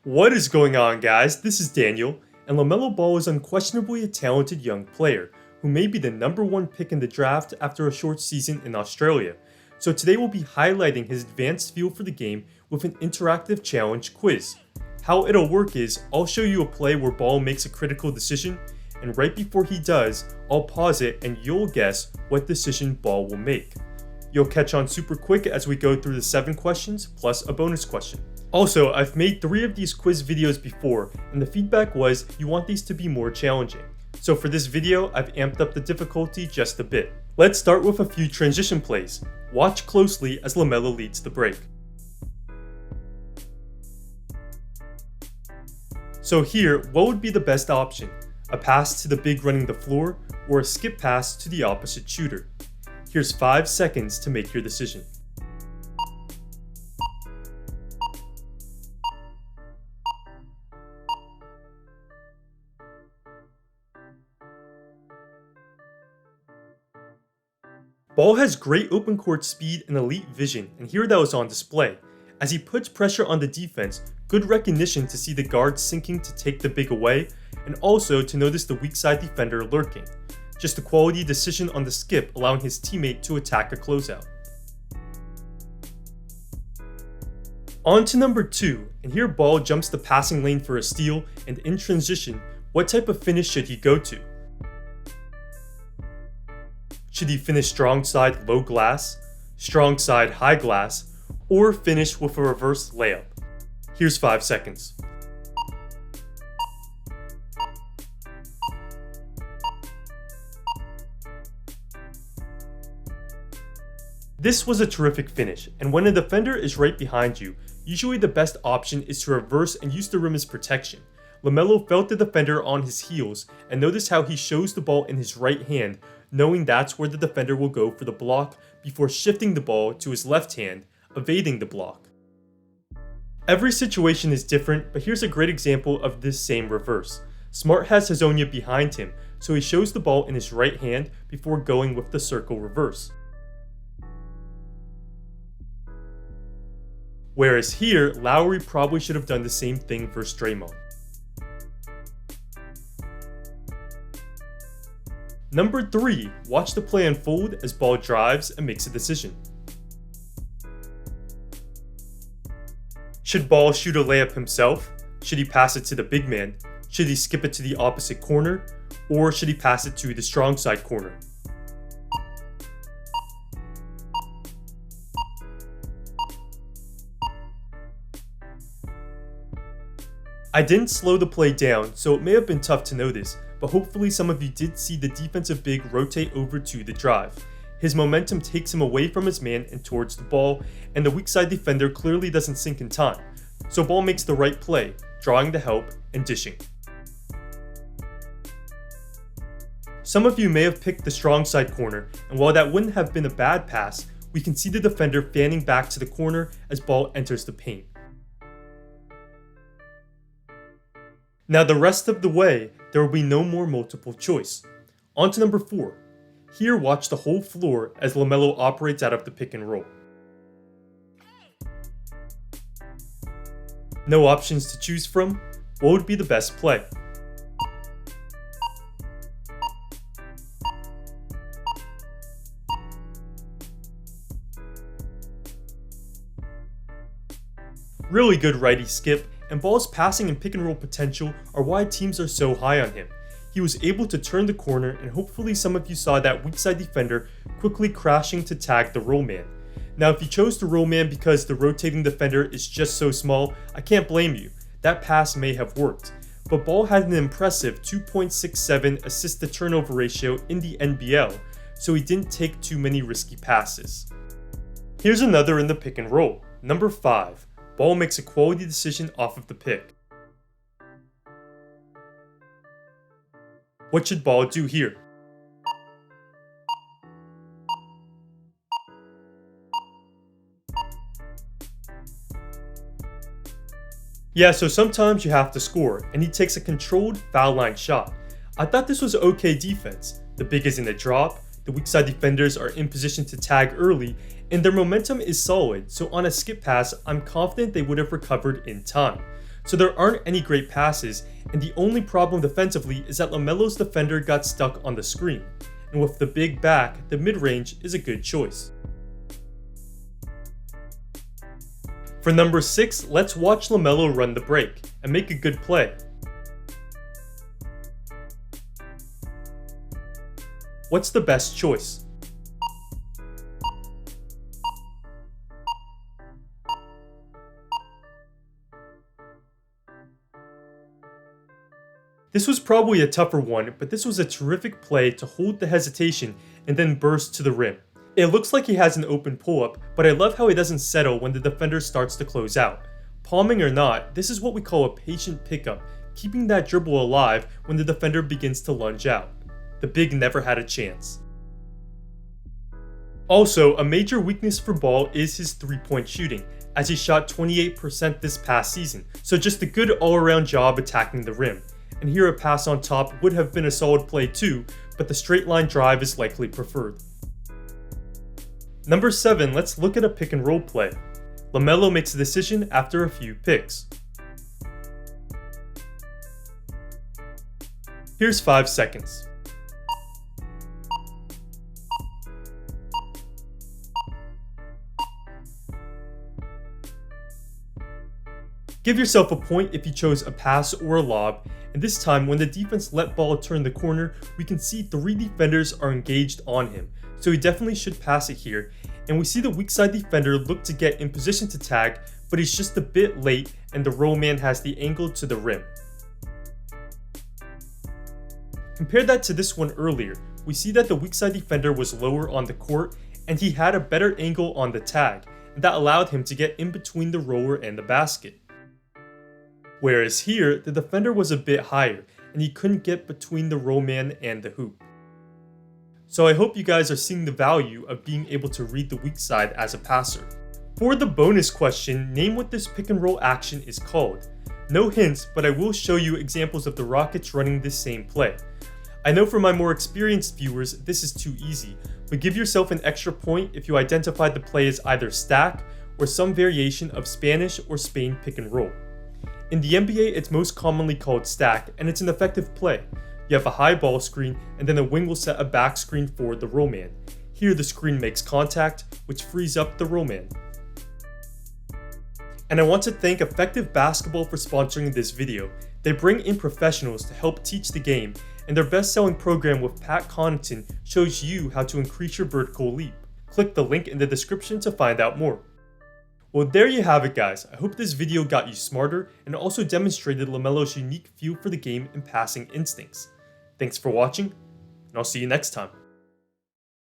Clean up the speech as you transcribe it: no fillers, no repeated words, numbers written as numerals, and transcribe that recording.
What is going on, guys? This is Daniel, and LaMelo Ball is unquestionably a talented young player who may be the #1 pick in the draft after a short season in Australia. So today we'll be highlighting his advanced feel for the game with an interactive challenge quiz. How it'll work is, I'll show you a play where Ball makes a critical decision, and right before he does, I'll pause it and you'll guess what decision Ball will make. You'll catch on super quick as we go through the 7 questions plus a bonus question. Also, I've made 3 of these quiz videos before, and the feedback was you want these to be more challenging. So for this video, I've amped up the difficulty just a bit. Let's start with a few transition plays. Watch closely as LaMelo leads the break. So here, what would be the best option? A pass to the big running the floor, or a skip pass to the opposite shooter? Here's 5 seconds to make your decision. Ball has great open court speed and elite vision, and here that was on display. As he puts pressure on the defense, good recognition to see the guard sinking to take the big away, and also to notice the weak side defender lurking. Just a quality decision on the skip, allowing his teammate to attack a closeout. On to number 2, and here Ball jumps the passing lane for a steal, and in transition, what type of finish should he go to? Should he finish strong side low glass, strong side high glass, or finish with a reverse layup? Here's 5 seconds. This was a terrific finish, and when a defender is right behind you, usually the best option is to reverse and use the rim as protection. LaMelo felt the defender on his heels, and notice how he shows the ball in his right hand, knowing that's where the defender will go for the block before shifting the ball to his left hand, evading the block. Every situation is different, but here's a great example of this same reverse. Smart has Hazonia behind him, so he shows the ball in his right hand before going with the circle reverse. Whereas here, Lowry probably should have done the same thing versus Draymond. Number 3, watch the play unfold as Ball drives and makes a decision. Should Ball shoot a layup himself? Should he pass it to the big man? Should he skip it to the opposite corner? Or should he pass it to the strong side corner? I didn't slow the play down, so it may have been tough to notice, but hopefully some of you did see the defensive big rotate over to the drive. His momentum takes him away from his man and towards the ball, and the weak side defender clearly doesn't sink in time. So Ball makes the right play, drawing the help and dishing. Some of you may have picked the strong side corner, and while that wouldn't have been a bad pass, we can see the defender fanning back to the corner as Ball enters the paint. Now the rest of the way, there will be no more multiple choice. On to number 4. Here watch the whole floor as LaMelo operates out of the pick and roll. No options to choose from? What would be the best play? Really good righty skip, and Ball's passing and pick and roll potential are why teams are so high on him. He was able to turn the corner, and hopefully some of you saw that weak side defender quickly crashing to tag the roll man. Now if you chose the roll man because the rotating defender is just so small, I can't blame you. That pass may have worked. But Ball had an impressive 2.67 assist to turnover ratio in the NBL, so he didn't take too many risky passes. Here's another in the pick and roll. Number 5. Ball makes a quality decision off of the pick. What should Ball do here? Yeah, so sometimes you have to score, and he takes a controlled foul line shot. I thought this was okay defense. The big is in a drop, the weak side defenders are in position to tag early, and their momentum is solid, so on a skip pass, I'm confident they would have recovered in time. so there aren't any great passes, and the only problem defensively is that LaMelo's defender got stuck on the screen, and with the big back, the mid-range is a good choice. For number 6, let's watch LaMelo run the break and make a good play. What's the best choice? This was probably a tougher one, but this was a terrific play to hold the hesitation and then burst to the rim. It looks like he has an open pull-up, but I love how he doesn't settle when the defender starts to close out. Palming or not, this is what we call a patient pickup, keeping that dribble alive when the defender begins to lunge out. The big never had a chance. Also, a major weakness for Ball is his three-point shooting, as he shot 28% this past season, so just a good all-around job attacking the rim. And here a pass on top would have been a solid play too, but the straight line drive is likely preferred. Number 7, let's look at a pick and roll play. LaMelo makes a decision after a few picks. Here's 5 seconds. Give yourself a point if you chose a pass or a lob, and this time when the defense let Ball turn the corner, we can see 3 defenders are engaged on him, so he definitely should pass it here, and we see the weak side defender look to get in position to tag, but he's just a bit late and the roll man has the angle to the rim. Compare that to this one earlier, we see that the weak side defender was lower on the court and he had a better angle on the tag, and that allowed him to get in between the roller and the basket. Whereas here, the defender was a bit higher, and he couldn't get between the roll man and the hoop. So I hope you guys are seeing the value of being able to read the weak side as a passer. For the bonus question, name what this pick and roll action is called. No hints, but I will show you examples of the Rockets running this same play. I know for my more experienced viewers, this is too easy, but give yourself an extra point if you identified the play as either stack or some variation of Spanish or Spain pick and roll. In the NBA, it's most commonly called stack, and it's an effective play. You have a high ball screen, and then a wing will set a back screen for the roll man. Here the screen makes contact, which frees up the roll man. And I want to thank Effective Basketball for sponsoring this video. They bring in professionals to help teach the game, and their best-selling program with Pat Connaughton shows you how to increase your vertical leap. Click the link in the description to find out more. Well, there you have it, guys. I hope this video got you smarter and also demonstrated LaMelo's unique feel for the game and passing instincts. Thanks for watching, and I'll see you next time.